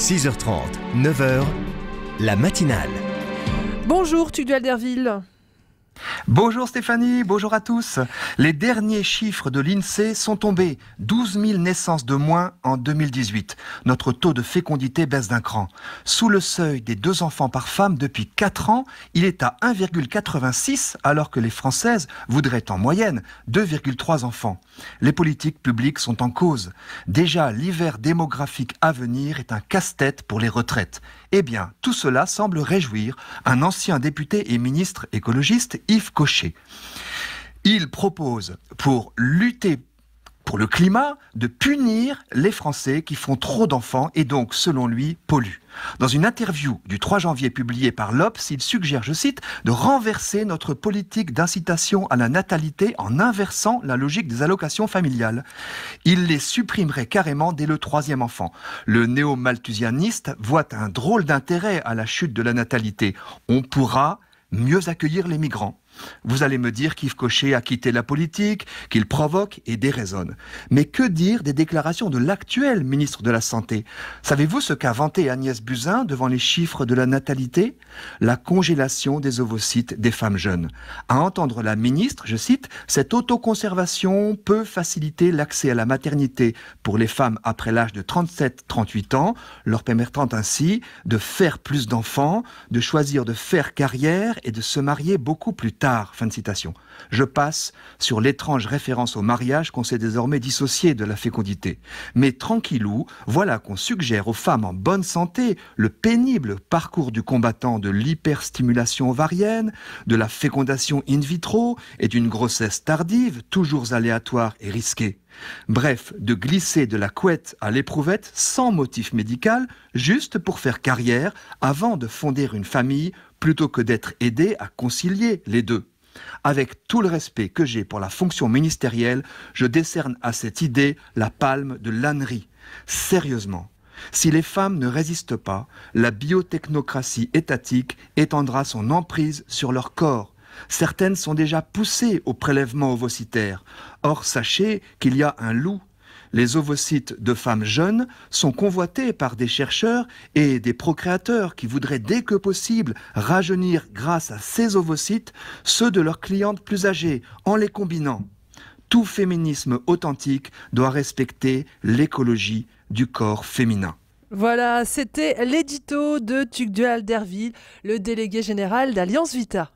6h30, 9h, la matinale. Bonjour Tugdual Derville. Bonjour Stéphanie, bonjour à tous. Les derniers chiffres de l'INSEE sont tombés. 12 000 naissances de moins en 2018. Notre taux de fécondité baisse d'un cran. Sous le seuil des 2 enfants par femme depuis 4 ans, il est à 1,86 alors que les Françaises voudraient en moyenne 2,3 enfants. Les politiques publiques sont en cause. Déjà, l'hiver démographique à venir est un casse-tête pour les retraites. Eh bien, tout cela semble réjouir un ancien député et ministre écologiste, Yves Cochet. Il propose, pour lutter pour le climat, de punir les Français qui font trop d'enfants et donc, selon lui, polluent. Dans une interview du 3 janvier publiée par l'Obs, il suggère, je cite, de renverser notre politique d'incitation à la natalité en inversant la logique des allocations familiales. Il les supprimerait carrément dès le 3e enfant. Le néo-malthusianiste voit un drôle d'intérêt à la chute de la natalité. On pourra mieux accueillir les migrants. Vous allez me dire qu'Yves Cochet a quitté la politique, qu'il provoque et déraisonne. Mais que dire des déclarations de l'actuel ministre de la Santé ? Savez-vous ce qu'a vanté Agnès Buzyn devant les chiffres de la natalité ? La congélation des ovocytes des femmes jeunes. À entendre la ministre, je cite, « Cette autoconservation peut faciliter l'accès à la maternité pour les femmes après l'âge de 37-38 ans, leur permettant ainsi de faire plus d'enfants, de choisir de faire carrière et de se marier beaucoup plus tard. » Fin de citation. Je passe sur l'étrange référence au mariage qu'on s'est désormais dissocié de la fécondité. Mais tranquillou, voilà qu'on suggère aux femmes en bonne santé le pénible parcours du combattant de l'hyperstimulation ovarienne, de la fécondation in vitro et d'une grossesse tardive, toujours aléatoire et risquée. Bref, de glisser de la couette à l'éprouvette sans motif médical, juste pour faire carrière avant de fonder une famille, plutôt que d'être aidé à concilier les deux. Avec tout le respect que j'ai pour la fonction ministérielle, je décerne à cette idée la palme de l'ânerie. Sérieusement, si les femmes ne résistent pas, la biotechnocratie étatique étendra son emprise sur leur corps. Certaines sont déjà poussées au prélèvement ovocytaire. Or, sachez qu'il y a un loup. Les ovocytes de femmes jeunes sont convoités par des chercheurs et des procréateurs qui voudraient dès que possible rajeunir grâce à ces ovocytes ceux de leurs clientes plus âgées en les combinant. Tout féminisme authentique doit respecter l'écologie du corps féminin. Voilà, c'était l'édito de Tugdual Derville, le délégué général d'Alliance Vita.